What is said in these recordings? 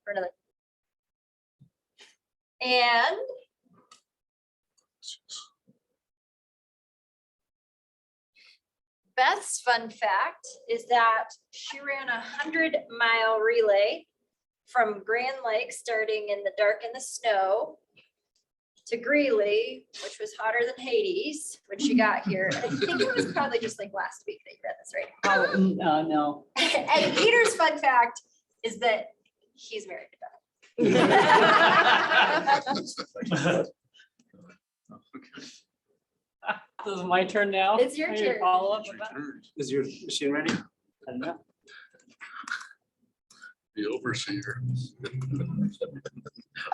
for another. And Beth's fun fact is that she ran a 100-mile relay from Grand Lake, starting in the dark and the snow, to Greeley, which was hotter than Hades when she got here. And I think it was probably just like last week that you read this, right? Oh, no. And Peter's fun fact is that he's married to Beth. This is my turn now. It's your Any turn. Follow up with that? Is your machine ready? I don't know. The overseer.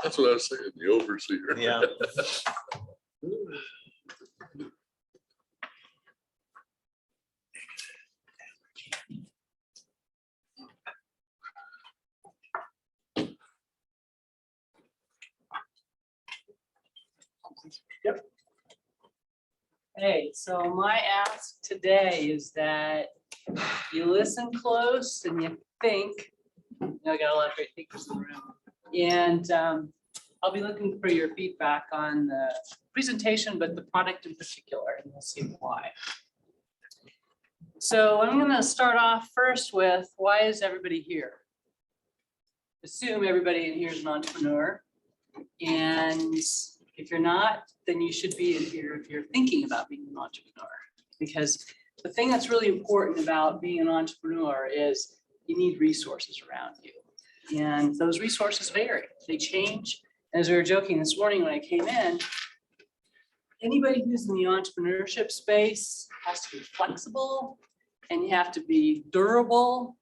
That's what I was saying, the overseer. Yeah. Yep. Hey, so my ask today is that you listen close and you think. I got a lot of great thinkers in the room. And I'll be looking for your feedback on the presentation, but the product in particular, and we'll see why. So I'm going to start off first with, why is everybody here? Assume everybody in here is an entrepreneur. And if you're not, then you should be in here if you're thinking about being an entrepreneur. Because the thing that's really important about being an entrepreneur is you need resources around you. And those resources vary, they change. As we were joking this morning when I came in, anybody who's in the entrepreneurship space has to be flexible and you have to be durable.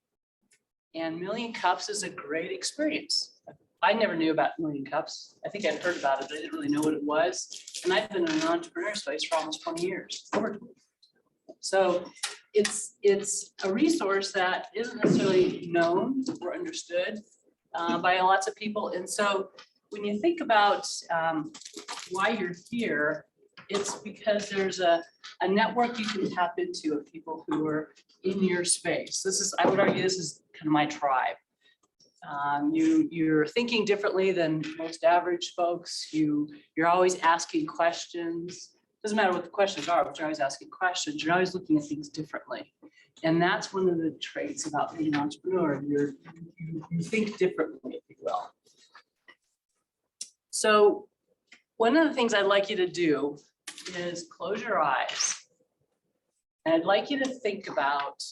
And Million Cups is a great experience. I never knew about Million Cups. I think I'd heard about it, but I didn't really know what it was. And I've been in an entrepreneur space for almost 20 years. So it's a resource that isn't necessarily known or understood by lots of people. And so when you think about why you're here, it's because there's a network you can tap into of people who are in your space. This is, I would argue, this is kind of my tribe. You're thinking differently than most average folks. You're always asking questions. Doesn't matter what the questions are, but you're always asking questions. You're always looking at things differently. And that's one of the traits about being an entrepreneur. You think differently, if you will. So one of the things I'd like you to do is close your eyes. And I'd like you to think about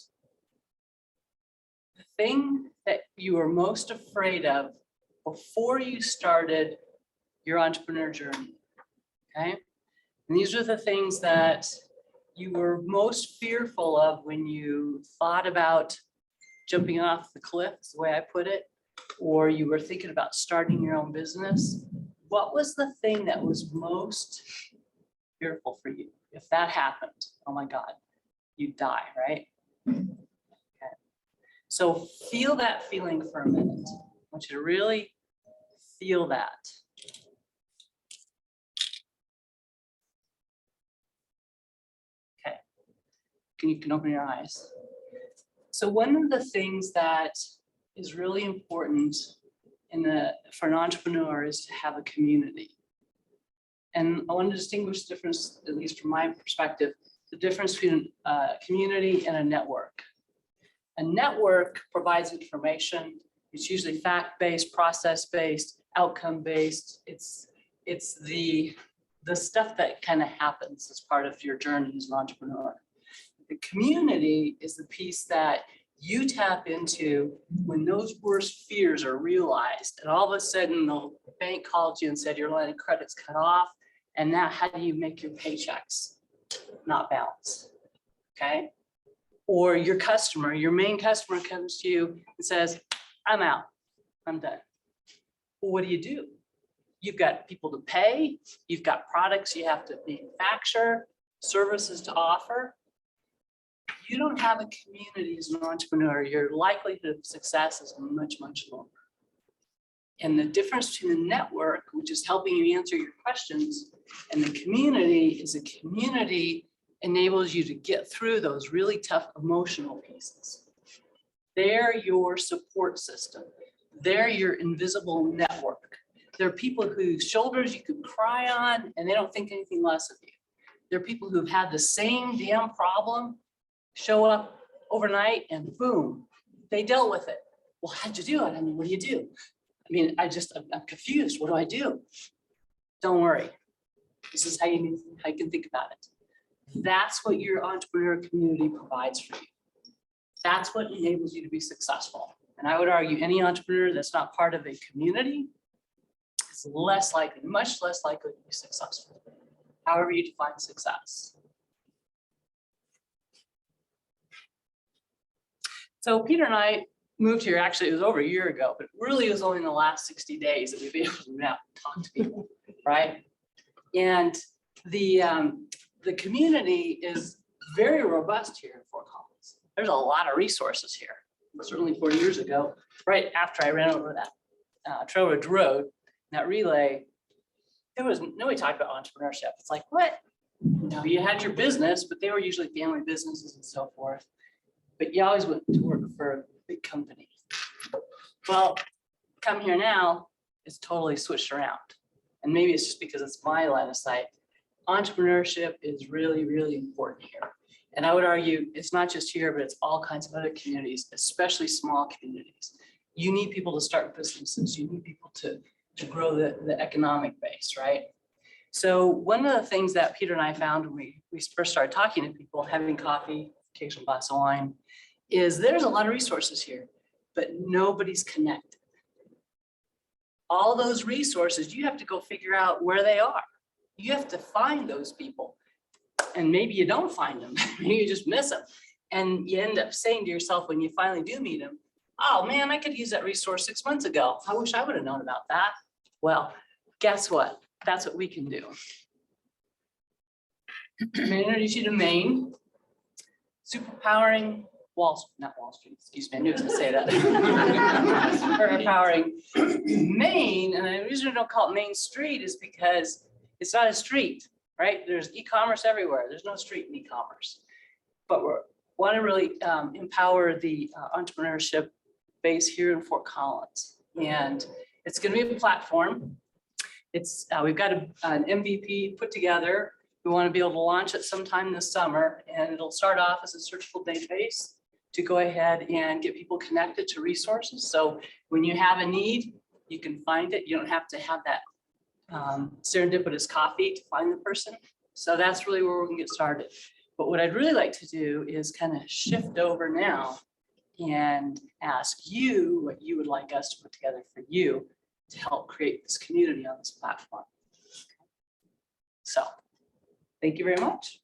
the thing that you were most afraid of before you started your entrepreneur journey, okay? And these are the things that you were most fearful of when you thought about jumping off the cliff, is the way I put it, or you were thinking about starting your own business. What was the thing that was most fearful for you? If that happened, oh my God, you'd die, right? Okay. So feel that feeling for a minute. I want you to really feel that. You can open your eyes. So one of the things that is really important for an entrepreneur is to have a community. And I want to distinguish the difference, at least from my perspective, the difference between a community and a network. A network provides information. It's usually fact-based, process-based, outcome-based. It's the stuff that kind of happens as part of your journey as an entrepreneur. The community is the piece that you tap into when those worst fears are realized. And all of a sudden, the bank called you and said your line of credit's cut off. And now how do you make your paychecks not bounce? Okay. Or your customer, your main customer comes to you and says, I'm out, I'm done. Well, what do? You've got people to pay. You've got products you have to manufacture, services to offer. You don't have a community as an entrepreneur, your likelihood of success is much, much lower. And the difference between the network, which is helping you answer your questions, and the community is a community enables you to get through those really tough emotional pieces. They're your support system. They're your invisible network. There are people whose shoulders you could cry on and they don't think anything less of you. There are people who've had the same damn problem show up overnight and boom, they dealt with it. Well, how'd you do it? I mean, what do you do? I mean, I'm confused. What do I do? Don't worry. This is how you can think about it. That's what your entrepreneur community provides for you. That's what enables you to be successful. And I would argue any entrepreneur that's not part of a community is less likely, much less likely to be successful, however you define success. So Peter and I moved here, actually it was over a year ago, but really it was only in the last 60 days that we've been able to move out and talk to people, right? And the community is very robust here in Fort Collins. There's a lot of resources here. Certainly 40 years ago, right after I ran over that Trail Ridge Road, that relay, there was nobody talked about entrepreneurship. It's like, what? You know, you had your business, but they were usually family businesses and so forth. But you always went to work for a big company. Well, come here now, it's totally switched around. And maybe it's just because it's my line of sight. Entrepreneurship is really, really important here. And I would argue it's not just here, but it's all kinds of other communities, especially small communities. You need people to start businesses. You need people to grow the economic base, right? So one of the things that Peter and I found when we first started talking to people, having coffee, occasional glass of wine, is there's a lot of resources here, but nobody's connected. All those resources, you have to go figure out where they are. You have to find those people. And maybe you don't find them, maybe you just miss them. And you end up saying to yourself when you finally do meet them, oh man, I could use that resource 6 months ago. I wish I would have known about that. Well, guess what? That's what we can do. I'm gonna introduce you to Mainn. Superpowering not Wall Street, excuse me, I knew I was gonna say that. Superpowering Mainn, and the reason I don't call it Main Street is because it's not a street. Right? There's e-commerce everywhere. There's no street in e-commerce, but we want to really empower the entrepreneurship base here in Fort Collins. And it's going to be a platform. It's we've got an MVP put together. We want to be able to launch it sometime this summer, and it'll start off as a searchable database to go ahead and get people connected to resources. So when you have a need, you can find it. You don't have to have that serendipitous coffee to find the person. So that's really where we can get started. But what I'd really like to do is kind of shift over now and ask you what you would like us to put together for you to help create this community on this platform. So thank you very much.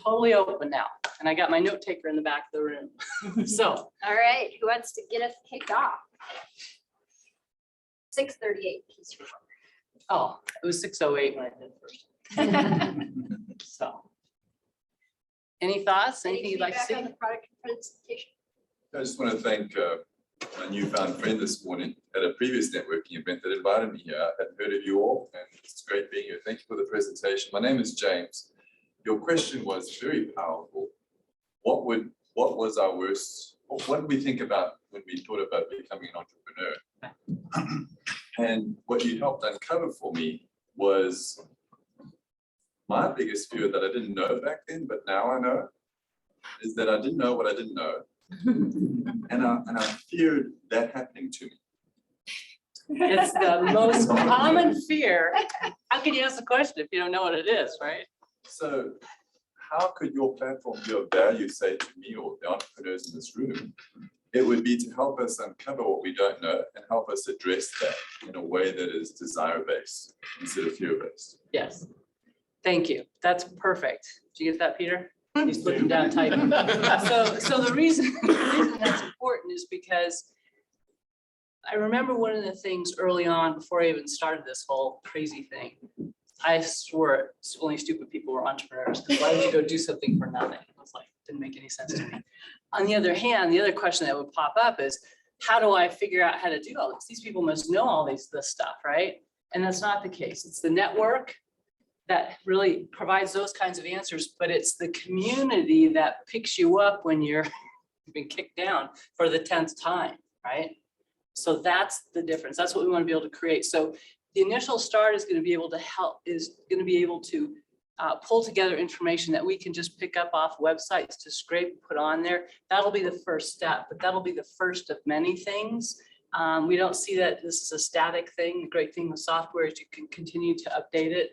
Totally open now. And I got my note taker in the back of the room. So, All right, who wants to get us kicked off? 6:38. oh, it was 6:08 when I did first. So, any thoughts? Anything you'd like to feedback see? on the product presentation? I just want to thank my newfound friend this morning at a previous networking event that invited me here. I hadn't heard of you all, and it's great being here. Thank you for the presentation. My name is James. Your question was very powerful. What was our worst? What did we think about when we thought about becoming an entrepreneur? And what you helped uncover for me was my biggest fear that I didn't know back then, but now I know, is that I didn't know what I didn't know. And I feared that happening to me. It's the most common fear. How can you ask the question if you don't know what it is, right? So how could your platform be of value, say, to me or the entrepreneurs in this room? It would be to help us uncover what we don't know and help us address that in a way that is desire-based instead of fear-based. Yes. Thank you. That's perfect. Did you get that, Peter? He's looking down typing. So the reason that's important is because I remember one of the things early on before I even started this whole crazy thing. I swore only stupid people were entrepreneurs, because why would you go do something for nothing? I was like, didn't make any sense to me. On the other hand, the other question that would pop up is, how do I figure out how to do all this? These people must know all this stuff, right? And that's not the case. It's the network, that really provides those kinds of answers, but it's the community that picks you up when you're been kicked down for the 10th time, right? So that's the difference. That's what we want to be able to create. So the initial start is going to be able to help, pull together information that we can just pick up off websites to scrape, put on there. That'll be the first step, but that'll be the first of many things. We don't see that this is a static thing. The great thing with software is you can continue to update it.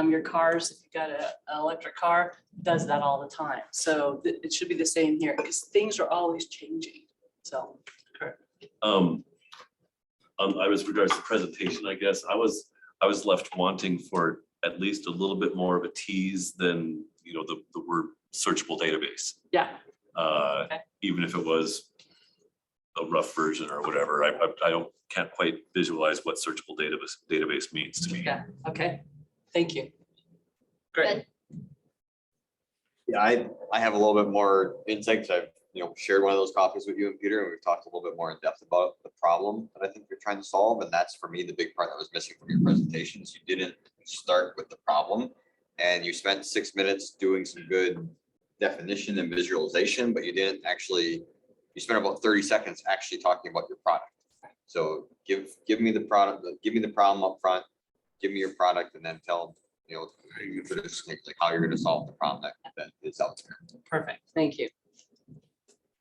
Your cars, if you've got an electric car, does that all the time. So it should be the same here because things are always changing. So, correct. I was regards to presentation, I guess. I was left wanting for at least a little bit more of a tease than, the word searchable database. Yeah. Even if it was a rough version or whatever, I can't quite visualize what searchable database means to me. Yeah. Okay. Thank you. Great. Yeah, I have a little bit more insight because I've shared one of those copies with you and Peter, and we've talked a little bit more in depth about the problem that I think you're trying to solve. And that's for me the big part that was missing from your presentations. You didn't start with the problem, and you spent 6 minutes doing some good definition and visualization, but you didn't actually. You spent about 30 seconds actually talking about your product. So give me the product, give me the problem up front, give me your product, and then tell them, like how you're going to solve the problem that is out there. Perfect. Thank you.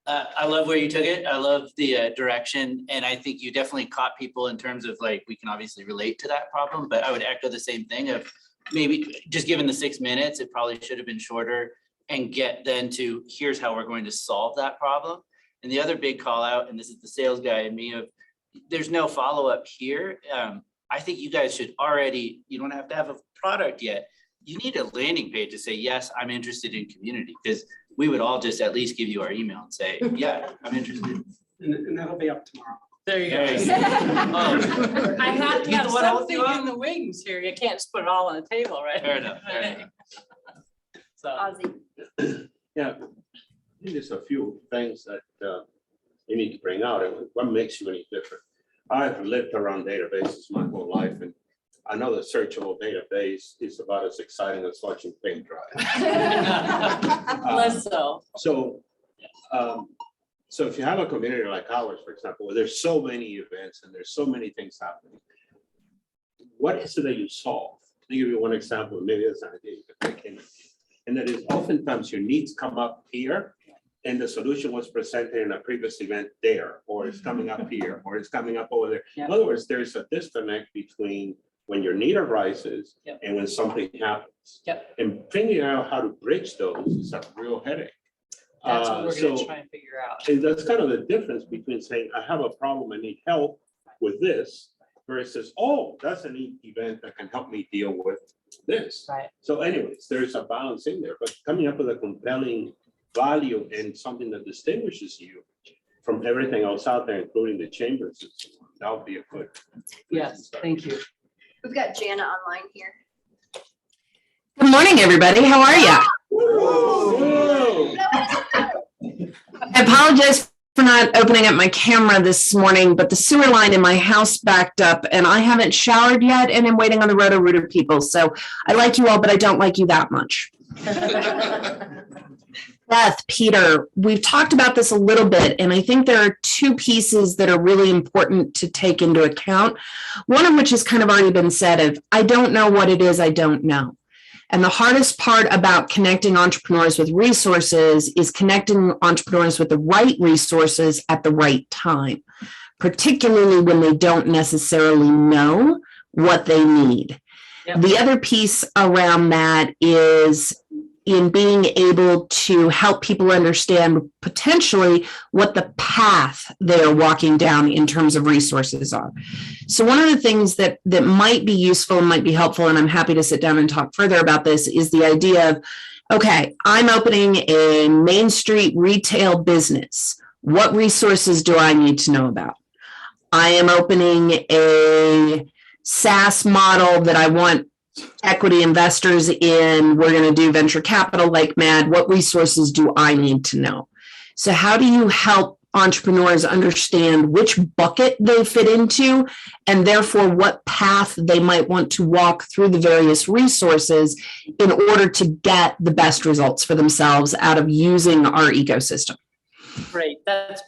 I love where you took it. I love the direction. And I think you definitely caught people in terms of like, we can obviously relate to that problem, but I would echo the same thing of maybe just given the 6 minutes, it probably should have been shorter and get then to here's how we're going to solve that problem. And the other big call out, and this is the sales guy in me, of there's no follow-up here. I think you guys should already, you don't have to have a product yet. You need a landing page to say, yes, I'm interested in community, because we would all just at least give you our email and say, yeah, I'm interested. And that'll be up tomorrow. There you There you go. go. I have to You have know what I'll do? something in the wings here. You can't just put it all on the table, right? Fair enough, fair enough. So, Ozzy. Yeah, I think there's a few things that you need to bring out, and what makes you any different. I've lived around databases my whole life, and I know the searchable database is about as exciting as watching paint dry. less so. So if you have a community like ours, for example, where there's so many events and there's so many things happening, what is it that you solve? Let me give you one example, maybe that's an idea you could take in. And that is oftentimes your needs come up here and the solution was presented in a previous event there, or it's coming up here, or it's coming up over there. Yeah. In other words, there's a disconnect between when your need arises Yep. and when something happens. Yep. And figuring out how to bridge those is a real headache. That's what we're gonna So- try and figure out. And that's kind of the difference between saying, I have a problem, I need help with this, versus, oh, that's a neat event that can help me deal with this. Right. So anyways, there's a balance in there, but coming up with a compelling value and something that distinguishes you from everything else out there, including the chambers, that would be a good. Yes, thank you. We've got Jana online here. Good morning, everybody. How are you? Whoa. I apologize for not opening up my camera this morning, but the sewer line in my house backed up and I haven't showered yet and I'm waiting on the Roto-Rooter people. So I like you all, but I don't like you that much. Beth, Peter, we've talked about this a little bit, and I think there are two pieces that are really important to take into account. One of which has kind of already been said of, I don't know what it is I don't know. And the hardest part about connecting entrepreneurs with resources is connecting entrepreneurs with the right resources at the right time, particularly when they don't necessarily know what they need. Yep. The other piece around that is in being able to help people understand potentially what the path they're walking down in terms of resources are. So one of the things that might be useful and might be helpful, and I'm happy to sit down and talk further about this, is the idea of, okay, I'm opening a Main Street retail business. What resources do I need to know about? I am opening a SaaS model that I want equity investors in. We're going to do venture capital like mad. What resources do I need to know? So how do you help entrepreneurs understand which bucket they fit into, and therefore what path they might want to walk through the various resources in order to get the best results for themselves out of using our ecosystem. Great, that's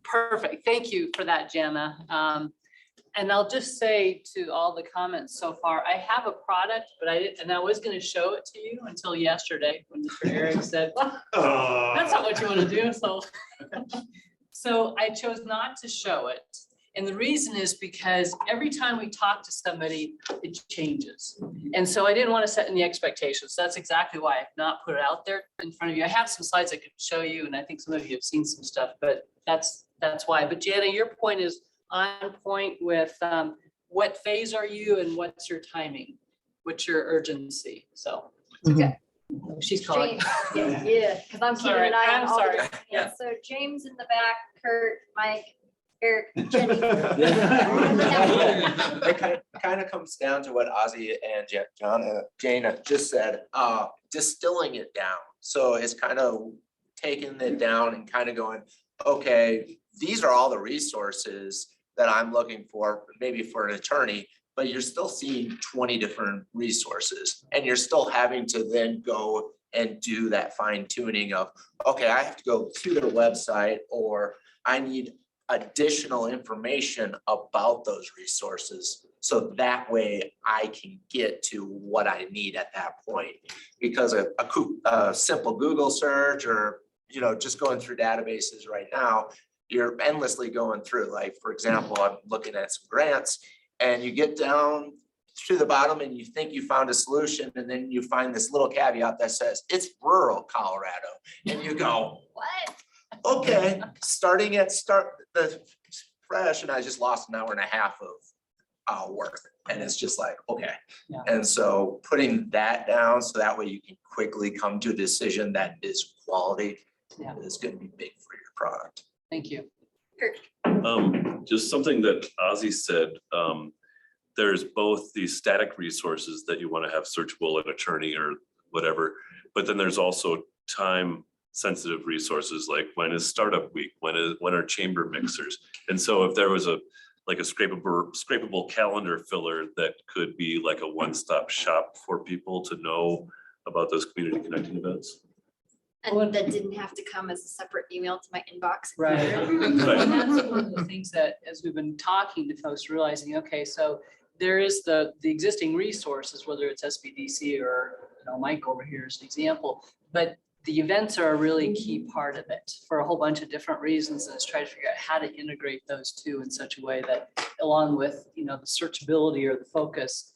perfect. Thank you for that, Jana. And I'll just say to all the comments so far, I have a product, but I was going to show it to you until yesterday when Mr. Eric said, well, that's not what you want to do. So I chose not to show it. And the reason is because every time we talk to somebody, it changes. And so I didn't want to set any expectations. That's exactly why I've not put it out there in front of you. I have some slides I could show you, and I think some of you have seen some stuff, but that's why. But Jana, your point is on point with what phase are you and what's your timing? What's your urgency? So. Okay. She's calling. James, yeah, because I'm keeping Sorry, an eye on I'm all the sorry. different hands. So James in the back, Kurt, Mike, Eric, Jenny. It kind of comes down to what Ozzy and Jana just said, distilling it down. So it's kind of taking it down and kind of going, okay, these are all the resources that I'm looking for, maybe for an attorney, but you're still seeing 20 different resources, and you're still having to then go and do that fine tuning of, okay, I have to go to their website, or I need additional information about those resources. So that way I can get to what I need at that point. Because a simple Google search, or, you know, just going through databases right now, you're endlessly going through. Like, for example, I'm looking at some grants, and you get down to the bottom and you think you found a solution, and then you find this little caveat that says it's rural Colorado, and you go, What? okay, starting at the fresh, and I just lost an hour and a half of work, and it's just like, okay. Yeah. And so putting that down so that way you can quickly come to a decision that is quality is going to be big for your product. Thank you. Just something that Ozzy said, there's both these static resources that you want to have searchable, an attorney or whatever, but then there's also time sensitive resources, like when is startup week, when are chamber mixers. And so if there was a scrapable calendar filler that could be like a one-stop shop for people to know about those community connecting events. And that didn't have to come as a separate email to my inbox. Right. And Right. that's one of the things that, as we've been talking to folks, realizing, okay, so there is the existing resources, whether it's SBDC or, you know, Mike over here is an example, but the events are a really key part of it for a whole bunch of different reasons. And it's trying to figure out how to integrate those two in such a way that, along with, you know, the searchability or the focus,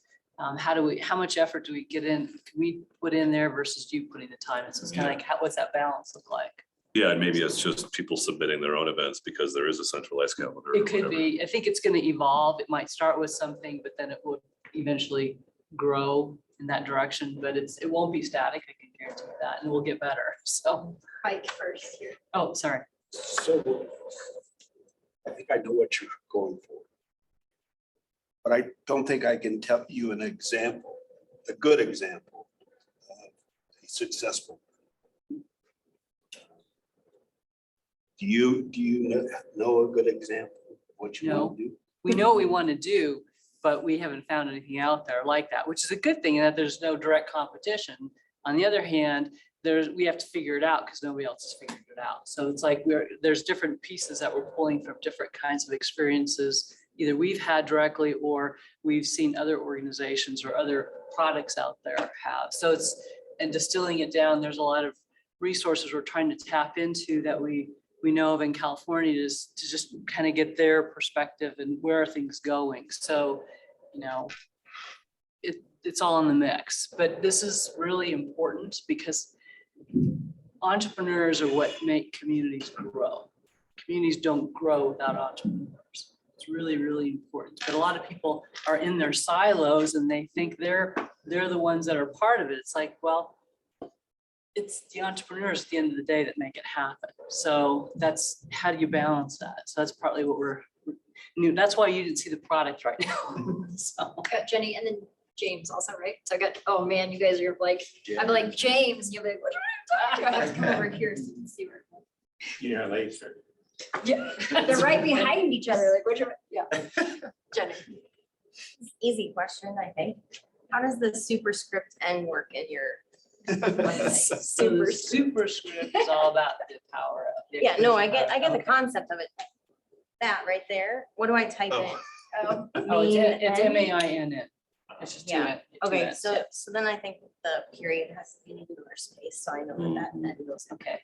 how much effort do we get in? Can we put in there versus you putting the time? It's just kind of like, what's that balance look like? Yeah, and maybe it's just people submitting their own events because there is a centralized calendar. or It could whatever. be. I think it's going to evolve. It might start with something, but then it will eventually grow in that direction. But it won't be static. I can guarantee that, and we'll get better. So, Mike first here. oh, sorry. So I think I know what you're going for. But I don't think I can tell you an example, a good example of a successful. Do you know a good example of what you want to do? We know what we want to do, but we haven't found anything out there like that, which is a good thing in that there's no direct competition. On the other hand, we have to figure it out because nobody else has figured it out. So it's like there's different pieces that we're pulling from different kinds of experiences, either we've had directly or we've seen other organizations or other products out there have. So and distilling it down, there's a lot of resources we're trying to tap into that we know of in California to just kind of get their perspective and where are things going. So, you know, it's all in the mix, but this is really important because entrepreneurs are what make communities grow. Communities don't grow without entrepreneurs. It's really, really important. But a lot of people are in their silos and they think they're the ones that are part of it. It's like, well, it's the entrepreneurs at the end of the day that make it happen. So that's, how do you balance that? So that's partly what we're new. That's why you didn't see the product right now. So. Got Jenny and then James also, right? So I got, oh man, you guys are like, I'm like, James, and you'll be like, what are you talking about? I have to come over here so you can see where. Yeah, later. Yeah, they're right behind each other, like which, yeah. Jenny. Easy question, I think. How does the superscript N work in your? So the superscript is all about the power of. Yeah, no, I get the concept of it. That right there. What do I type in? Oh, it's Mainn. Mainn. It's just two. Yeah, two okay, N's, so yeah. then I think the period has to be in another space, so I know that N goes. Okay,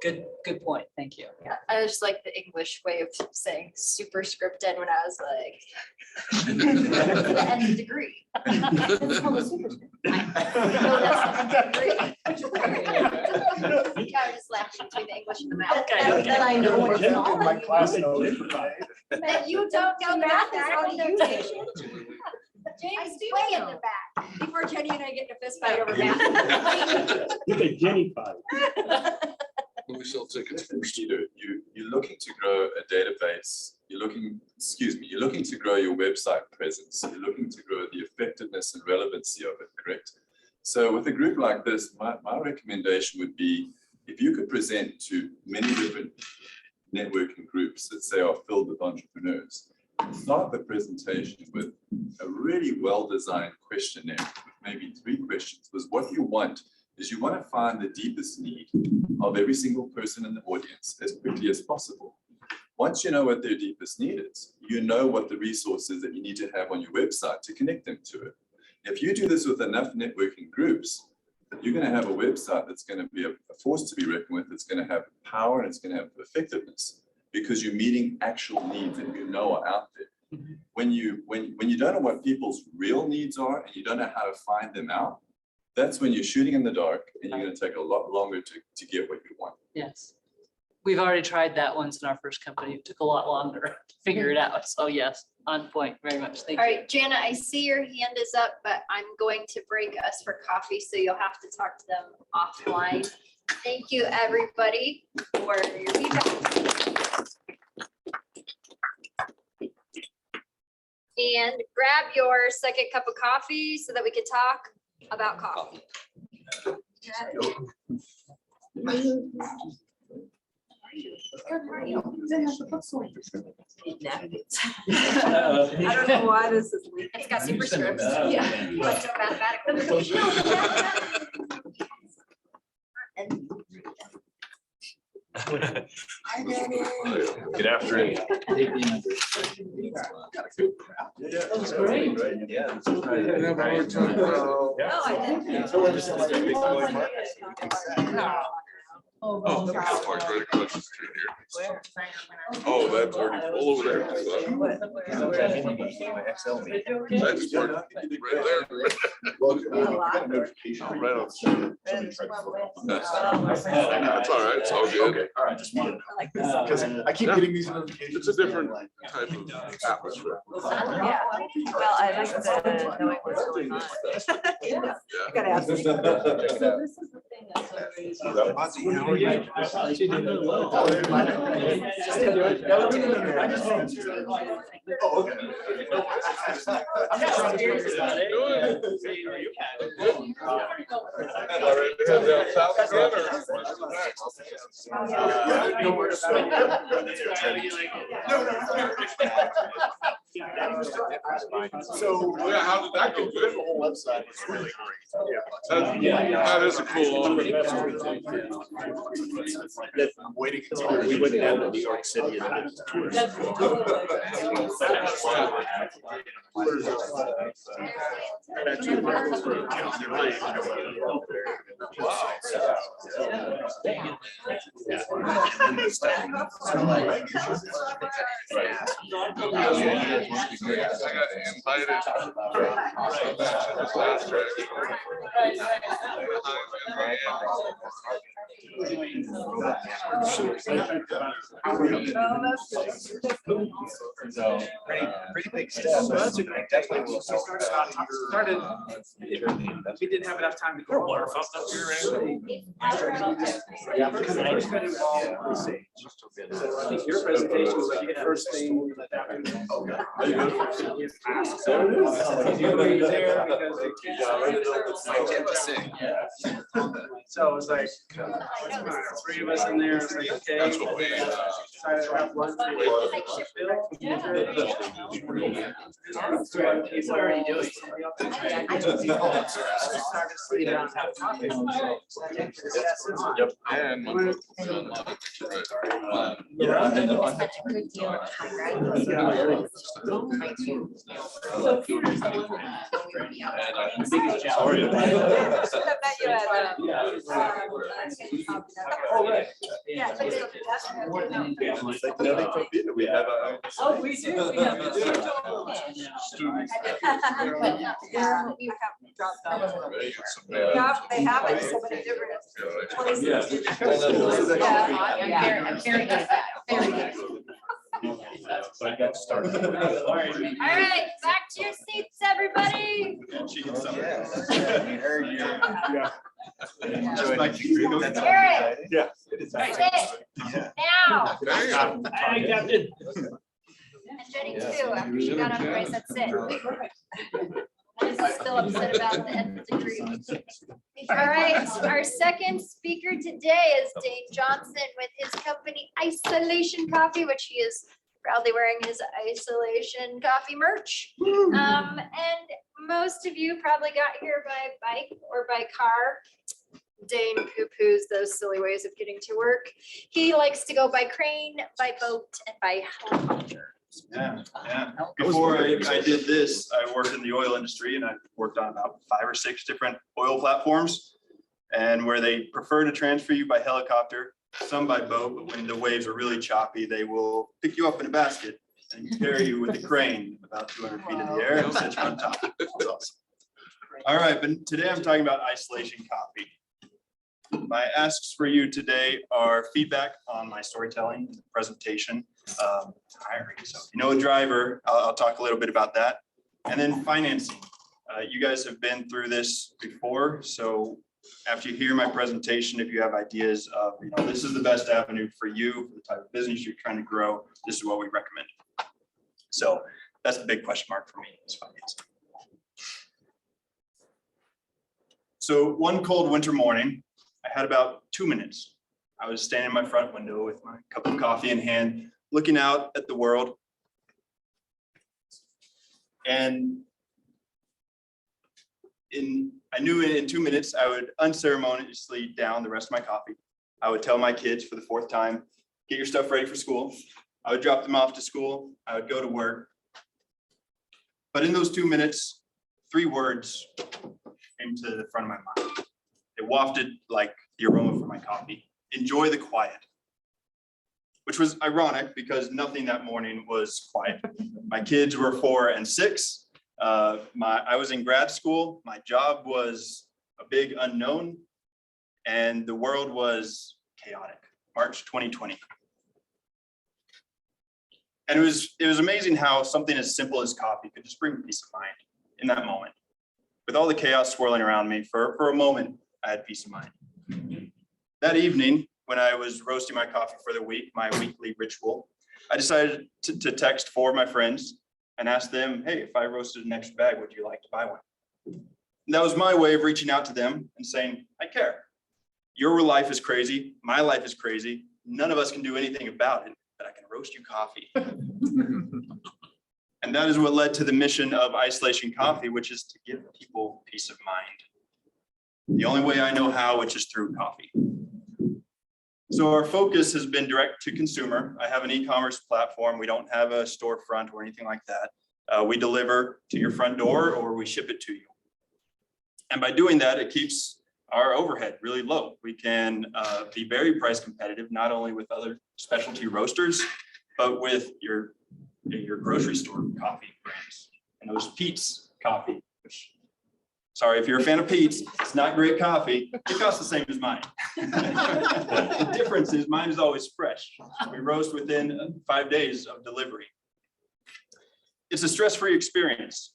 good point. Thank you. Yeah, I just like the English way of saying superscripted when I was like. The N degree. It's called a superscript. No, that's a degree. Yeah, I was laughing between the English and the math. Then I know what it's called. My class notes. And you don't know math, is how you teach it. James, way in the back, before Jenny and I get in a fist fight over math. Look at Jenny fight. We sell tickets first. You're looking to grow a database, you're looking to grow your website presence, you're looking to grow the effectiveness and relevancy of it, correct? So with a group like this, my recommendation would be, if you could present to many different networking groups that say are filled with entrepreneurs, start the presentation with a really well-designed questionnaire with maybe 3 questions, because what you want is you want to find the deepest need of every single person in the audience as quickly as possible. Once you know what their deepest need is, you know what the resources that you need to have on your website to connect them to it. If you do this with enough networking groups, you're going to have a website that's going to be a force to be reckoned with. It's going to have power and it's going to have effectiveness because you're meeting actual needs that you know are out there. When you don't know what people's real needs are and you don't know how to find them out, that's when you're shooting in the dark and you're going to take a lot longer to get what you want. Yes. We've already tried that once in our first company. It took a lot longer to figure it out. So yes, on point, very much. Thank All you. right, Jana, I see your hand is up, but I'm going to break us for coffee, so you'll have to talk to them offline. Thank you, everybody, for your feedback. And grab your second cup of coffee so that we can talk about coffee. I don't know why this is leaking. It's got superscripts. Yeah. Like no mathematical. Good afternoon. That was great. Yeah. Oh, that's like right across the street here. Oh, that's already full over there. That's part right there. Right on the street. That's all right. It's all good. Okay, all right, just wanted to know. Because I keep getting these notifications. It's a different type of atmosphere. Yeah, well, I like the knowing what's going on. Yeah. Gotta ask. So this is the thing that's so crazy. How are you? Oh, okay. I'm not serious about it. All right, they have that south end So, yeah, how did that go? Good. the whole website is really great. That is a cool. I'm waiting until we went down to New York City and did tours. So pretty big step. Definitely will help. Started, we didn't have enough time to go. Yeah, because I first got involved. I think your presentation was like the first thing that happened. So it was like, 3 of us in there, it's like, okay. That's what we, try to have lunch. He's already doing it. Yep. And. Such a good deal of high grade. My two. Sorry. We have our. Oh, we do. We have a Yeah, they have it in so many different places. I'm very good at that. Very good. All right, back to your seats, everybody. Eric, Yeah. sit now. Hi, Captain. And Jenny too, after she got up, I said sit. I'm still upset about the end degree. All right, our second speaker today is Dain Johnson with his company Isolation Coffee, which he is proudly wearing his Isolation Coffee merch. And most of you probably got here by bike or by car. Dain poo-poos those silly ways of getting to work. He likes to go by crane, by boat, and by helicopter. Yeah. Before I did this, I worked in the oil industry and I worked on about 5 or 6 different oil platforms. And where they prefer to transfer you by helicopter, some by boat, but when the waves are really choppy, they will pick you up in a basket and carry you with a crane about 200 feet in the air and set you on top. That's awesome. All right, but today I'm talking about isolation coffee. My asks for you today are feedback on my storytelling, presentation, hiring. So if you know a driver, I'll talk a little bit about that. And then financing. You guys have been through this before, so after you hear my presentation, if you have ideas of, this is the best avenue for you, for the type of business you're trying to grow, this is what we recommend. So that's a big question mark for me, is financing. So one cold winter morning, I had about 2 minutes. I was standing in my front window with my cup of coffee in hand, looking out at the world. And I knew in 2 minutes, I would unceremoniously down the rest of my coffee. I would tell my kids for the 4th time, get your stuff ready for school. I would drop them off to school. I would go to work. But in those 2 minutes, 3 words came to the front of my mind. It wafted like the aroma from my coffee. Enjoy the quiet. Which was ironic because nothing that morning was quiet. My kids were 4 and 6. I was in grad school. My job was a big unknown and the world was chaotic. March 2020. And it was amazing how something as simple as coffee could just bring peace of mind in that moment. With all the chaos swirling around me, for a moment, I had peace of mind. That evening, when I was roasting my coffee for the week, my weekly ritual, I decided to text 4 of my friends and ask them, hey, if I roasted an extra bag, would you like to buy one? And that was my way of reaching out to them and saying, I care. Your life is crazy. My life is crazy. None of us can do anything about it, but I can roast you coffee. And that is what led to the mission of Isolation Coffee, which is to give people peace of mind. The only way I know how, which is through coffee. So our focus has been direct to consumer. I have an e-commerce platform. We don't have a storefront or anything like that. We deliver to your front door or we ship it to you. And by doing that, it keeps our overhead really low. We can be very price competitive, not only with other specialty roasters, but with your grocery store coffee brands. And those Pete's coffee, which, sorry, if you're a fan of Pete's, it's not great coffee. It costs the same as mine. The difference is mine is always fresh. We roast within 5 days of delivery. It's a stress-free experience.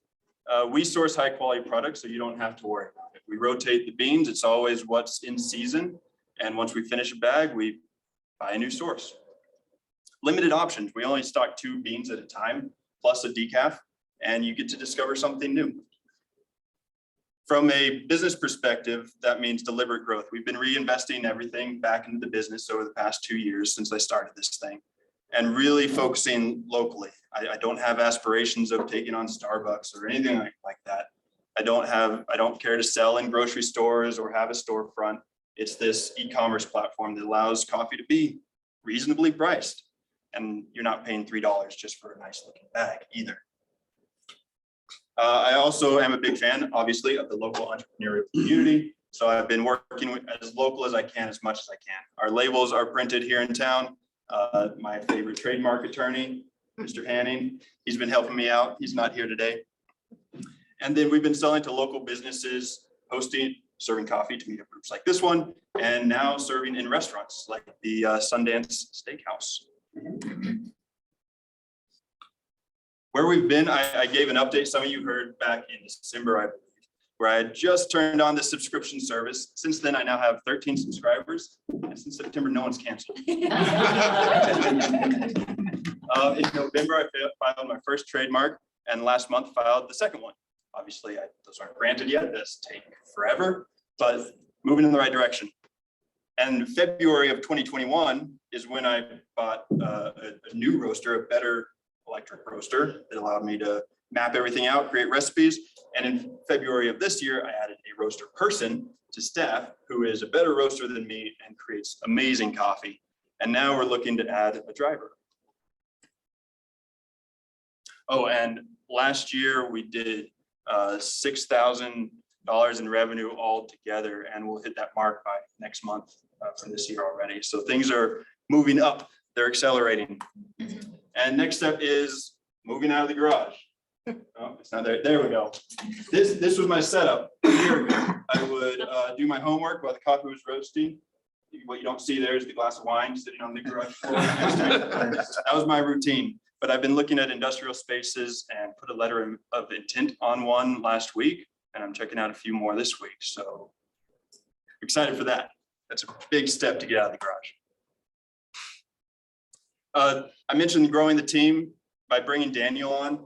We source high quality products, so you don't have to worry about it. We rotate the beans. It's always what's in season. And once we finish a bag, we buy a new source. Limited options. We only stock 2 beans at a time, plus a decaf, and you get to discover something new. From a business perspective, that means deliberate growth. We've been reinvesting everything back into the business over the past 2 years since I started this thing. and really focusing locally. I don't have aspirations of taking on Starbucks or anything like that. I don't care to sell in grocery stores or have a storefront. It's this e-commerce platform that allows coffee to be reasonably priced. And you're not paying $3 just for a nice looking bag either. I also am a big fan, obviously, of the local entrepreneurial community. So I've been working with as local as I can, as much as I can. Our labels are printed here in town. My favorite trademark attorney, Mr. Hanning, he's been helping me out. He's not here today. And then we've been selling to local businesses, hosting, serving coffee to meetup groups like this one, and now serving in restaurants like the Sundance Steakhouse. Where we've been, I gave an update. Some of you heard back in December, I believe, where I had just turned on the subscription service. Since then, I now have 13 subscribers. And since September, no one's canceled. In November, I filed my first trademark, and last month filed the second one. Obviously, those aren't granted yet. That's taking forever, but moving in the right direction. And February of 2021 is when I bought a new roaster, a better electric roaster that allowed me to map everything out, create recipes. And in February of this year, I added a roaster person to staff who is a better roaster than me and creates amazing coffee. And now we're looking to add a driver. Oh, and last year we did $6,000 in revenue altogether, and we'll hit that mark by next month for this year already. So things are moving up, they're accelerating. And next step is moving out of the garage. Oh, it's not there. There we go. This was my setup a year ago. I would do my homework while the coffee was roasting. What you don't see there is the glass of wine sitting on the garage floor next to me. That was my routine. But I've been looking at industrial spaces and put a letter of intent on one last week, and I'm checking out a few more this week. So excited for that. That's a big step to get out of the garage. I mentioned growing the team by bringing Daniel on.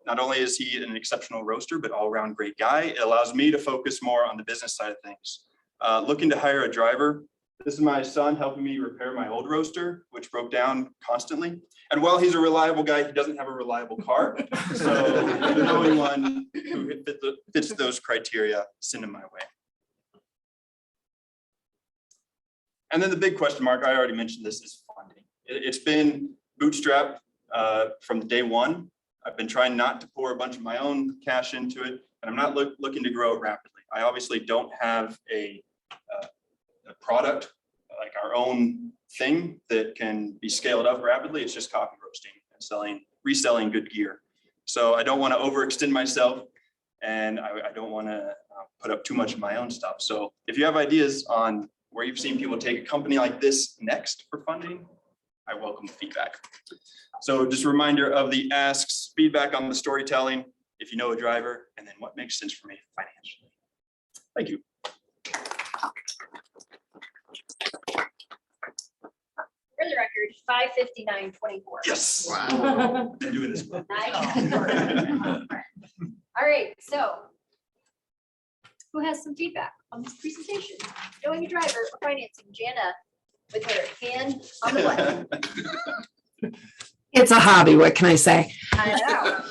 Not only is he an exceptional roaster, but all around great guy. It allows me to focus more on the business side of things. Looking to hire a driver. This is my son helping me repair my old roaster, which broke down constantly. And while he's a reliable guy, he doesn't have a reliable car. So if you know anyone who fits those criteria, send him my way. And then the big question mark, I already mentioned this, is funding. It's been bootstrapped from day one. I've been trying not to pour a bunch of my own cash into it, and I'm not looking to grow it rapidly. I obviously don't have a product like our own thing that can be scaled up rapidly. It's just coffee roasting and reselling good gear. So I don't want to overextend myself, and I don't want to put up too much of my own stuff. So if you have ideas on where you've seen people take a company like this next for funding, I welcome feedback. So just a reminder of the asks, feedback on the storytelling, if you know a driver, and then what makes sense for me financially. Thank you. For the record, 5:59:24. Yes. Wow. Been doing this. All right, so who has some feedback on this presentation? Knowing a driver or financing, Jana with her hand on the button. It's a hobby. What can I say? I know.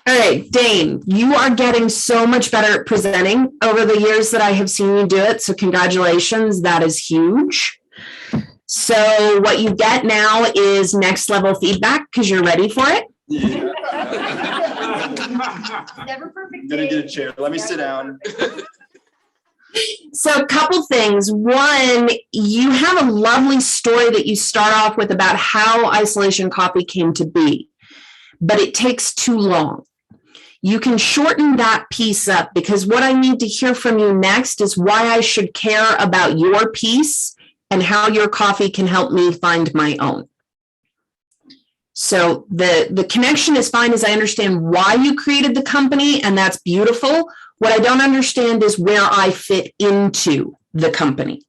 All right, Dain, you are getting so much better at presenting over the years that I have seen you do it. So congratulations. That is huge. So what you get now is next level feedback because you're ready for it. Yeah. Never perfect. I'm gonna get a chair. Let me sit down. So a couple things. One, you have a lovely story that you start off with about how Isolation Coffee came to be, but it takes too long. You can shorten that piece up because what I need to hear from you next is why I should care about your piece and how your coffee can help me find my own. So the connection is fine as I understand why you created the company, and that's beautiful. What I don't understand is where I fit into the company.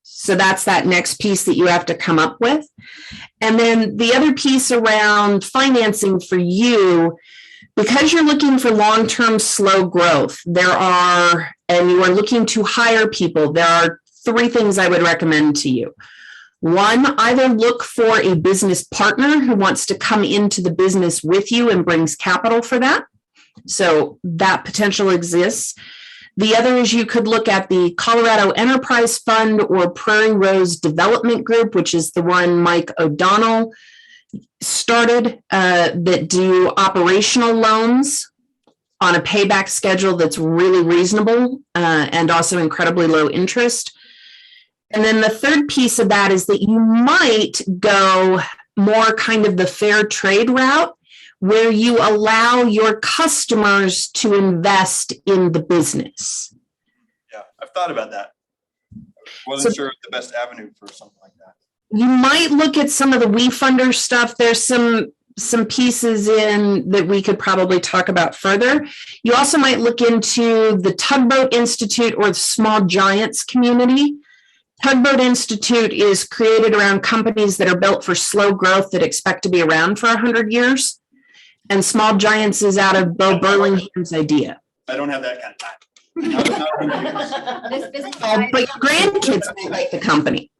So that's that next piece that you have to come up with. And then the other piece around financing for you, because you're looking for long-term slow growth, and you are looking to hire people, there are 3 things I would recommend to you. One, either look for a business partner who wants to come into the business with you and brings capital for that. So that potential exists. The other is you could look at the Colorado Enterprise Fund or Prairie Rose Development Group, which is the one Mike O'Donnell started, that do operational loans on a payback schedule that's really reasonable and also incredibly low interest. And then the third piece of that is that you might go more kind of the fair trade route, where you allow your customers to invest in the business. Yeah, I've thought about that. Wasn't sure the best avenue for something like that. You might look at some of the WeFunder stuff. There's some pieces in that we could probably talk about further. You also might look into the Tugboat Institute or the Small Giants community. Tugboat Institute is created around companies that are built for slow growth that expect to be around for 100 years. And Small Giants is out of Bo Burlingham's idea. I don't have that kind of time. This business. But your grandkids may like the company.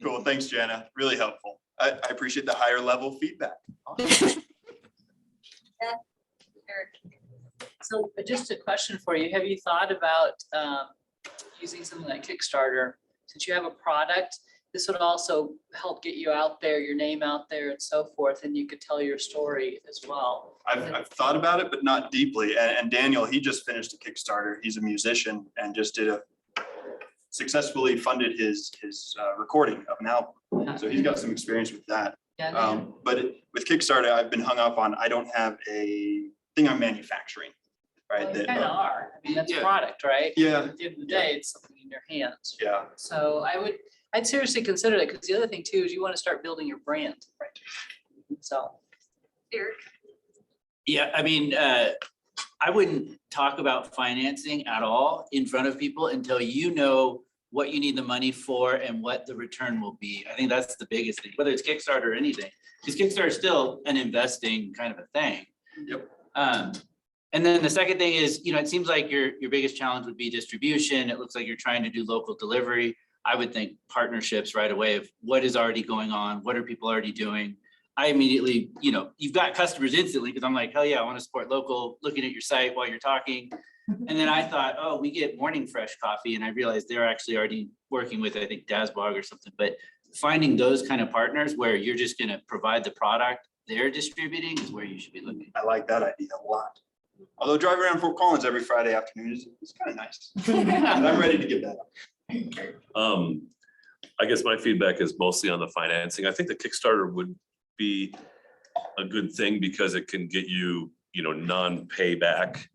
Cool, thanks, Jana. Really helpful. I appreciate the higher level feedback. So just a question for you. Have you thought about using something like Kickstarter? Since you have a product, this would also help get you out there, your name out there and so forth, and you could tell your story as well. I've thought about it, but not deeply. And Daniel, he just finished a Kickstarter. He's a musician and just successfully funded his recording of an album. So he's got some experience with that. But with Kickstarter, I've been hung up on, I don't have a thing I'm manufacturing, right? Well, you kind of are. I mean, that's a product, right? Yeah. At the end of the day, it's something in your hands. Yeah. So I'd seriously consider that, because the other thing too is you want to start building your brand. Right. So. Eric. Yeah, I mean, I wouldn't talk about financing at all in front of people until you know what you need the money for and what the return will be. I think that's the biggest thing, whether it's Kickstarter or anything, because Kickstarter is still an investing kind of a thing. Yep. And then the second thing is, it seems like your biggest challenge would be distribution. It looks like you're trying to do local delivery. I would think partnerships right away of what is already going on, what are people already doing. I immediately, you've got customers instantly, because I'm like, hell yeah, I want to support local, looking at your site while you're talking. And then I thought, oh, we get Morning Fresh coffee. And I realized they're actually already working with, I think, Dasbog or something. But finding those kind of partners where you're just going to provide the product they're distributing is where you should be looking. I like that idea a lot. Although driving around Fort Collins every Friday afternoon is kind of nice. And I'm ready to give that up. I guess my feedback is mostly on the financing. I think the Kickstarter would be a good thing because it can get you, non-payback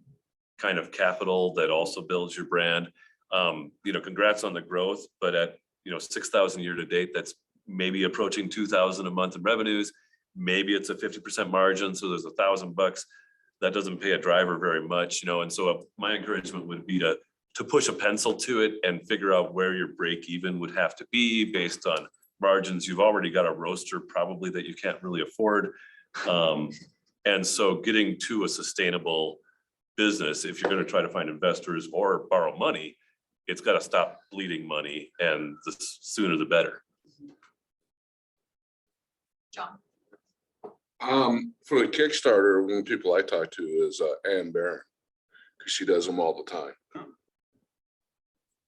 kind of capital that also builds your brand. Congrats on the growth, but at 6,000 year to date, that's maybe approaching 2,000 a month in revenues. Maybe it's a 50% margin, so there's $1,000. That doesn't pay a driver very much, and so my encouragement would be to push a pencil to it and figure out where your break even would have to be based on margins. You've already got a roaster probably that you can't really afford. And so getting to a sustainable business, if you're going to try to find investors or borrow money, it's got to stop bleeding money, and the sooner the better. John. For the Kickstarter, one of the people I talk to is Ann Barron, because she does them all the time.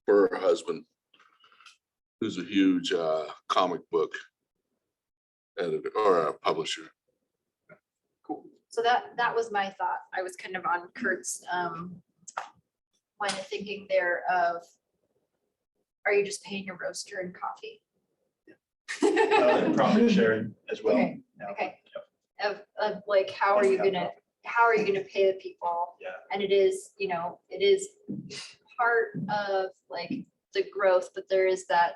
For her husband, who's a huge comic book editor or publisher. Cool. So that was my thought. I was kind of on Kurt's line of thinking there of, are you just paying your roaster and coffee? And profit sharing as well. Okay. Okay. Of like, how are you gonna pay the people? Yeah. And it is part of like the growth, but there is that,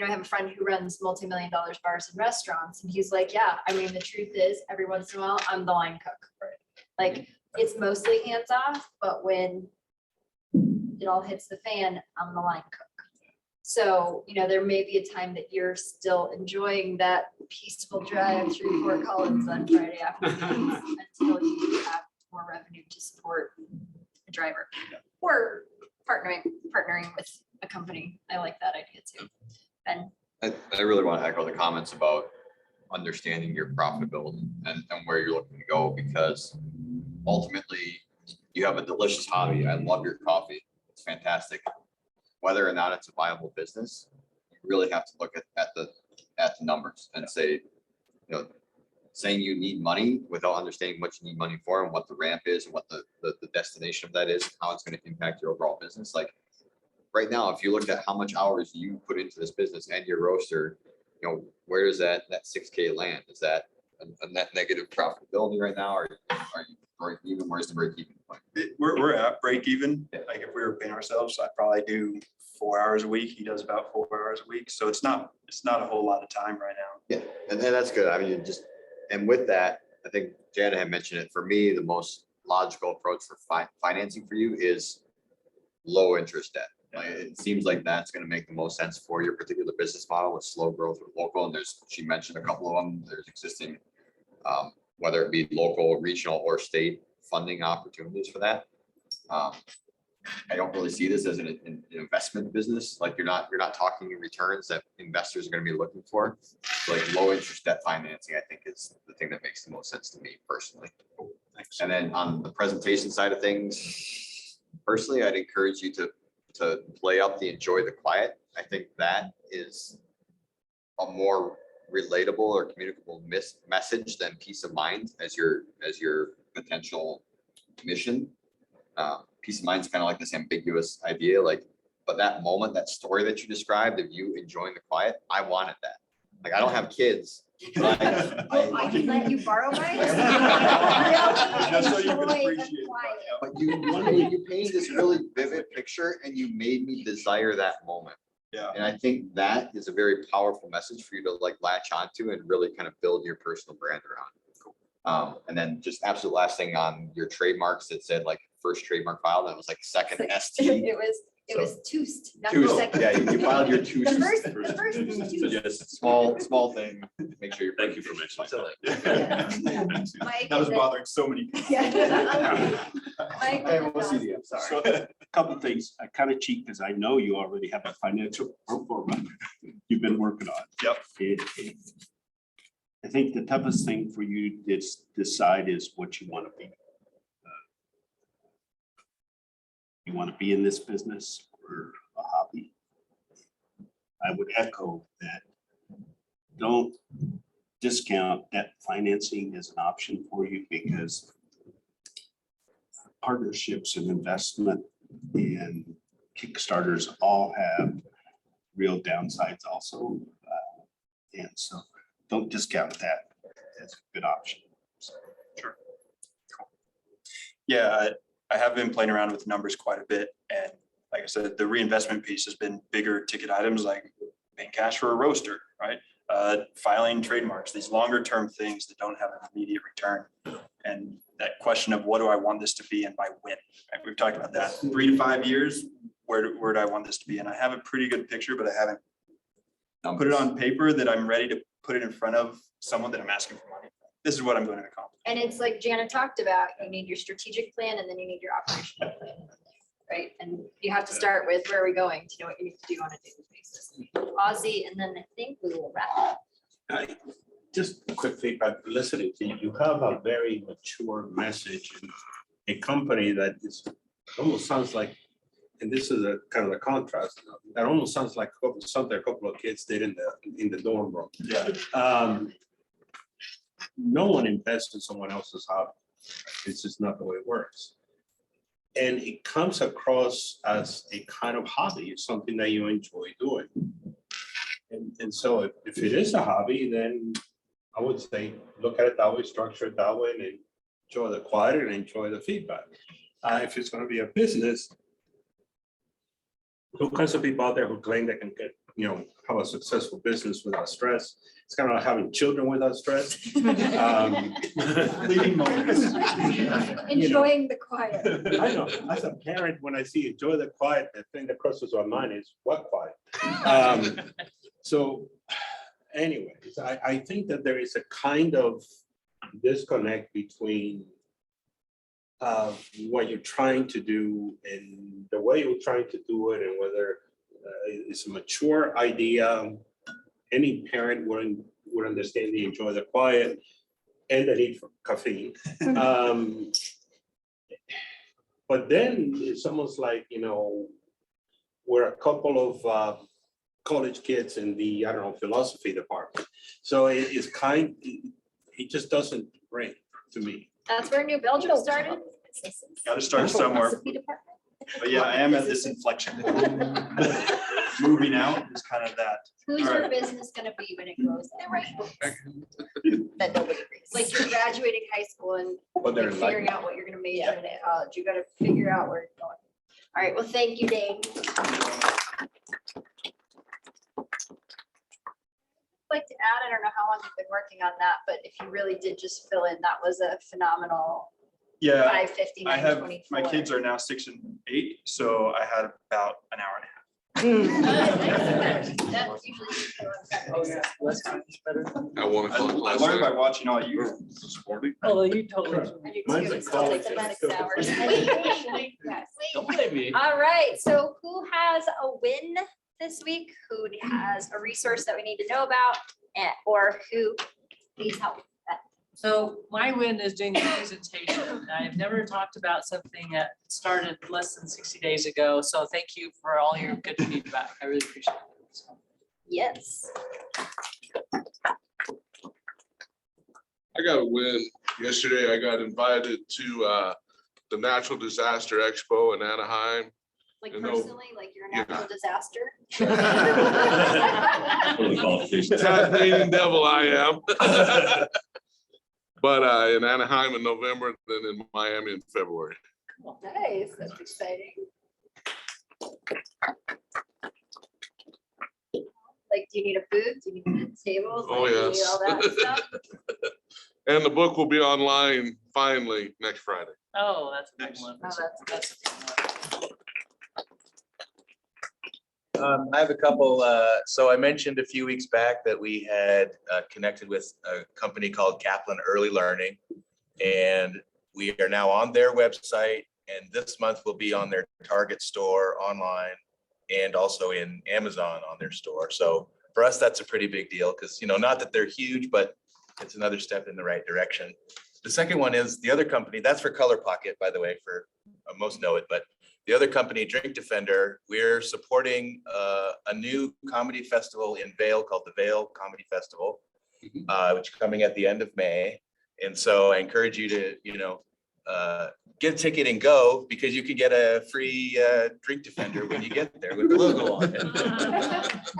I have a friend who runs multi-million dollar bars and restaurants, and he's like, yeah, I mean, the truth is every once in a while I'm the line cook. Like, it's mostly hands off, but when it all hits the fan, I'm the line cook. So, there may be a time that you're still enjoying that peaceful drive through Fort Collins on Friday afternoons until you have more revenue to support a driver. Or partnering with a company. I like that idea too. Ben? I really want to echo the comments about understanding your profitability and where you're looking to go, because ultimately you have a delicious hobby. I love your coffee. It's fantastic. Whether or not it's a viable business, you really have to look at the numbers and say, you know, saying you need money without understanding what you need money for and what the ramp is and what the destination of that is, and how it's going to impact your overall business. Like right now, if you look at how much hours you put into this business and your roaster, you know, where does that 6K land? Is that a net negative profitability right now? Or are you break even? Where's the break even point? We're at break even. Like if we were paying ourselves, I'd probably do 4 hours a week. He does about 4 hours a week. So it's not a whole lot of time right now. Yeah, and that's good. I mean, and with that, I think Janet had mentioned it. For me, the most logical approach for financing for you is low interest debt. Like, it seems like that's going to make the most sense for your particular business model with slow growth with local. And she mentioned a couple of them. There's existing, whether it be local, regional, or state funding opportunities for that. I don't really see this as an investment business. Like you're not talking returns that investors are going to be looking for. So like low interest debt financing, I think, is the thing that makes the most sense to me personally. Thanks. And then on the presentation side of things, personally, I'd encourage you to play up the enjoy the quiet. I think that is a more relatable or communicable message than peace of mind as your potential mission. Peace of mind is kind of like this ambiguous idea, like, but that moment, that story that you described of you enjoying the quiet, I wanted that. Like, I don't have kids. But I can let you borrow mine. Just so you can appreciate it. But you painted this really vivid picture and you made me desire that moment. Yeah. And I think that is a very powerful message for you to like latch onto and really kind of build your personal brand around. And then just absolute last thing on your trademarks that said like first trademark file, that was like second ST. It was Toost, not Toost, second. yeah, you filed your Toost. The first was So Toost. just small thing, make sure you're. Thank you for mentioning that. Mike, That was and then- bothering so many people. Yeah. Mike, Okay, and then we'll see Ozzy. you. So a couple of things. I kind of cheat because I know you already have a financial pro forma you've been working on. Yep. I think the toughest thing for you to decide is what you want to be. You want to be in this business or a hobby? I would echo that. Don't discount debt financing as an option for you, because partnerships and investment and Kickstarters all have real downsides also. And so don't discount that as a good option. So, Sure. Cool. Yeah, I have been playing around with numbers quite a bit. And like I said, the reinvestment piece has been bigger ticket items like paying cash for a roaster, right? Filing trademarks, these longer term things that don't have an immediate return. And that question of what do I want this to be and by when? Right? We've talked about that. 3 to 5 years, where do I want this to be? And I have a pretty good picture, but I haven't put it on paper that I'm ready to put it in front of someone that I'm asking for money. This is what I'm going to accomplish. And it's like Janet talked about, you need your strategic plan and then you need your operational plan, right? And you have to start with where are we going to know what you need to do on a daily basis. Ozzy, and then I think we will wrap up. just a quick feedback, listening to you, you have a very mature message and a company that is, almost sounds like, and this is a kind of a contrast, that almost sounds like something a couple of kids did in the dorm room. Yeah. No one invests in someone else's hobby. It's just not the way it works. And it comes across as a kind of hobby. It's something that you enjoy doing. And so if it is a hobby, then I would say, look at it that way, structure it that way, and enjoy the quiet and enjoy the feedback. If it's going to be a business, all kinds of people out there who claim they can get, have a successful business without stress. It's kind of like having children without stress. Leading moments. Enjoying the quiet. I know, as a parent, when I see enjoy the quiet, the thing that crosses my mind is what quiet? So anyways, I think that there is a kind of disconnect between what you're trying to do and the way you're trying to do it, and whether it's a mature idea any parent would understand they enjoy the quiet and the need for caffeine. But then it's almost like, we're a couple of college kids in the, I don't know, philosophy department. So it just doesn't ring to me. That's where New Belgium started. Got to start somewhere. Recipe department. But yeah, I am at this inflection point. Moving out is kind of that. Who's All your right. business gonna be when it grows up? That nobody agrees. Like you're graduating high school and But they're like like, figuring out what you're gonna major in at college. You gotta figure out where you're going. All right, well, thank you, Dain. Like to add, I don't know how long you've been working on that, but if you really did just fill in, that was a phenomenal Yeah, 5:50, I have, 9:24. my kids are now 6 and 8, so I had about an hour and a half. That's usually. Oh, yeah. Less time is better. At 1 o'clock I last learned by night. watching all you. This morning. Although you totally. I do Mine's too. a It still takes college, about it's 6 still- hours. Yes. Don't blame me. All right, so who has a win this week? Who has a resource that we need to know about? Or who needs help? So my win is doing the presentation. I've never talked about something that started less than 60 days ago. So thank you for all your good feedback. I really appreciate it. So, Yes. I got a win. Yesterday, I got invited to the Natural Disaster Expo in Anaheim. Like No. personally, like you're a natural disaster. One of the qualifications. Tasmanian devil I am. But in Anaheim in November, then in Miami in February. Nice, that's exciting. Like, do you need a booth? Do you need tables? Oh, Like, do you need yes. all that stuff? And the book will be online finally next Friday. oh, that's a big Nice. one. Oh, That's a big one. I have a couple, so I mentioned a few weeks back that we had connected with a company called Kaplan Early Learning. And we are now on their website, and this month we'll be on their Target store online and also in Amazon on their store. So for us, that's a pretty big deal because, not that they're huge, but it's another step in the right direction. The second one is the other company, that's for Color Pocket, by the way, for most know it, but the other company, Drink Defender, we're supporting a new comedy festival in Vail called the Vail Comedy Festival, which is coming at the end of May. And so I encourage you to, get a ticket and go because you can get a free Drink Defender when you get there with the logo on it. And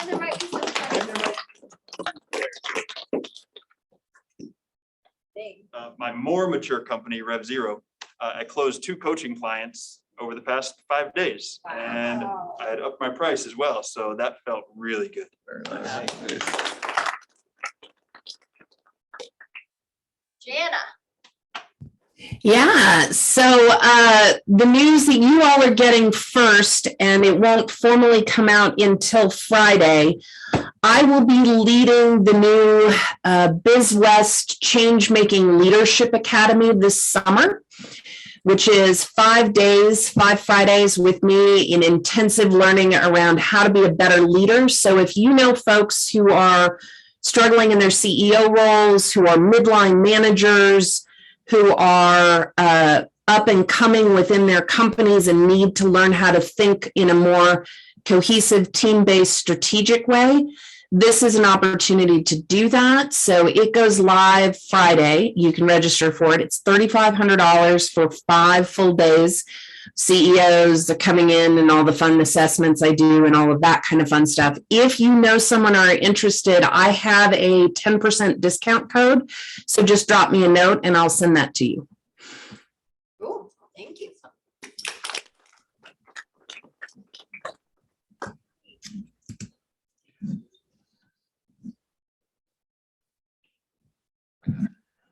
there might be some thing. My more mature company, Rev Zero, I closed 2 coaching clients over the past 5 days. And Wow. I had upped my price as well, so that felt really good. Jana. Yeah, so the news that you all are getting first, and it won't formally come out until Friday. I will be leading the new BizWest Change Making Leadership Academy this summer, which is 5 days, 5 Fridays with me in intensive learning around how to be a better leader. So if you know folks who are struggling in their CEO roles, who are midline managers, who are up and coming within their companies and need to learn how to think in a more cohesive, team-based, strategic way, this is an opportunity to do that. So it goes live Friday. You can register for it. It's $3,500 for 5 full days. CEOs are coming in and all the fun assessments I do and all of that kind of fun stuff. If you know someone or are interested, I have a 10% discount code. So just drop me a note and I'll send that to you. Cool, thank you.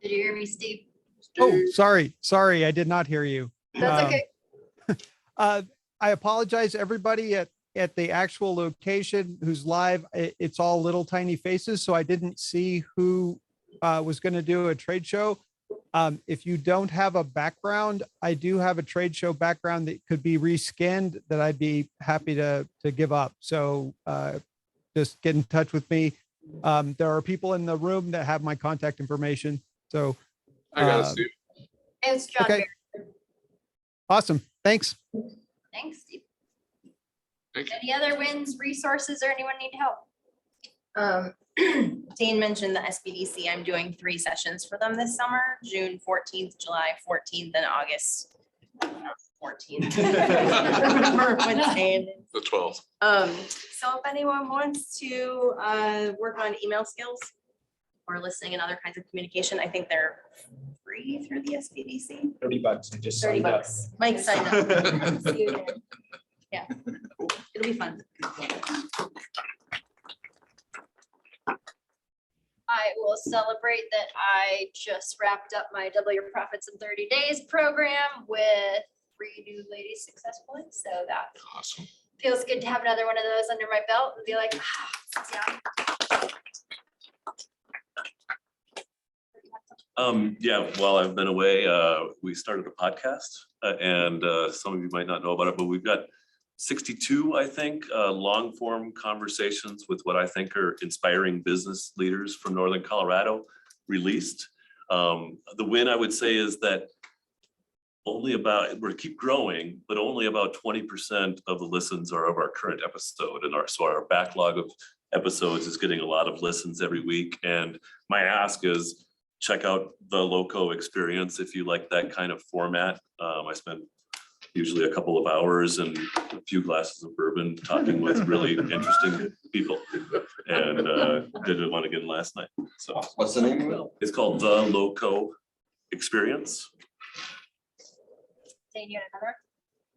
Did you hear me, Steve? Oh, sorry, I did not hear you. That's okay. I apologize, everybody at the actual location who's live. It's all little tiny faces, so I didn't see who was going to do a trade show. If you don't have a background, I do have a trade show background that could be reskinned that I'd be happy to give up. So just get in touch with me. There are people in the room that have my contact information. So, I gotta see. It's John. okay. Awesome. Thanks. Thanks, Steve. Thank you. Any other wins, resources, or anyone need help? Dain mentioned the SBDC. I'm doing 3 sessions for them this summer, June 14th, July 14th, and August 14th. Remember when Dain- The 12th. So if anyone wants to work on email skills or listening and other kinds of communication, I think they're free through the SBDC. $30. I just 30 signed up. bucks. Mike signed up. See you there. Yeah, it'll be fun. I will celebrate that I just wrapped up my Double Your Profits in 30 Days program with 3 new ladies successfully. So that Awesome. feels good to have another one of those under my belt and be like, yeah. Yeah, while I've been away, we started a podcast and some of you might not know about it, but we've got 62, I think, long form conversations with what I think are inspiring business leaders from Northern Colorado released. The win I would say is that we keep growing, but only about 20% of the listens are of our current episode, and so our backlog of episodes is getting a lot of listens every week. And my ask is check out the NOCO experience if you like that kind of format. I spend usually a couple of hours and a few glasses of bourbon talking with really interesting people, and did one again last night. So What's the name of it? it's called the NOCO experience. Dain, you had another?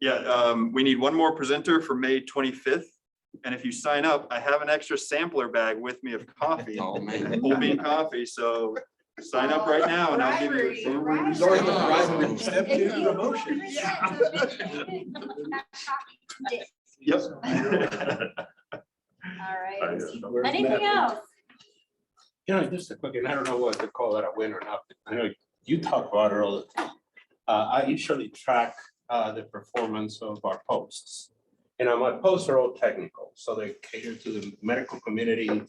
Yeah, we need one more presenter for May 25th. And if you sign up, I have an extra sampler bag with me of coffee, Oh, man. whole bean coffee. So sign up right now and I'll give you. Resort to bribery. Step If 2 you promotion. Yep. All right. Anything else? You know, just a quick, and I don't know what to call that a win or not, but I know you talk about it all the time. I usually track the performance of our posts. And my posts are all technical, so they cater to the medical community,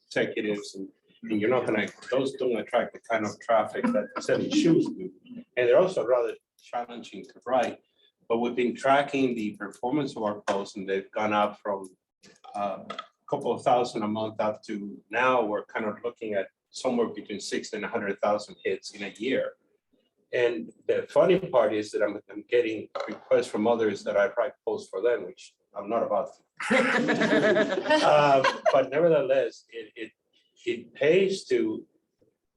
executives, and you're not gonna, those don't attract the kind of traffic that selling shoes do. And they're also rather challenging to write. But we've been tracking the performance of our posts, and they've gone up from a couple of thousand a month up to now we're kind of looking at somewhere between 60 and 100,000 hits in a year. And the funny part is that I'm getting requests from others that I write posts for them, which I'm not about to. But nevertheless, it pays to,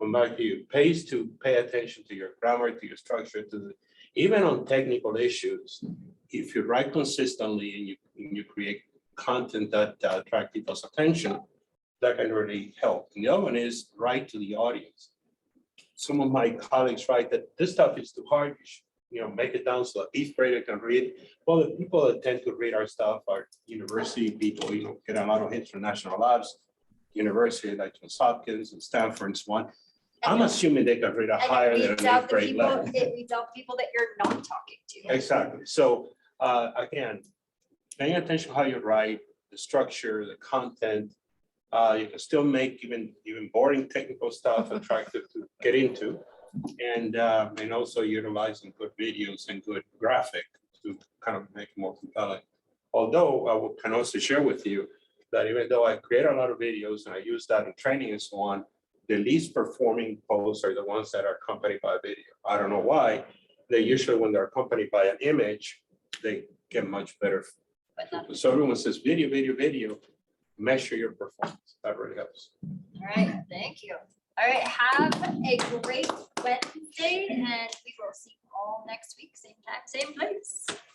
it pays to pay attention to your grammar, to your structure, even on technical issues. If you write consistently and you create content that attract people's attention, that can really help. And the other one is write to the audience. Some of my colleagues write that this stuff is too hard, you know, make it down so an 8th grader can read. Well, the people that tend to read our stuff are university people, you know, get a lot of hits from national labs, university like Johns Hopkins and Stanford and so on. I'm assuming they can read a higher than an 8th grade level. It reads out people that you're not talking to. Exactly. So again, paying attention to how you write, the structure, the content. You can still make even boring technical stuff attractive to get into, and also utilizing good videos and good graphic to kind of make it more compelling. Although I can also share with you that even though I create a lot of videos and I use that in training and so on, the least performing posts are the ones that are accompanied by a video. I don't know why. They usually, when they're accompanied by an image, they get much better. So everyone says video, video, video. Measure your performance. That really helps. All right, thank you. All right, have a great Wednesday, and we will see you all next week, same time, same place.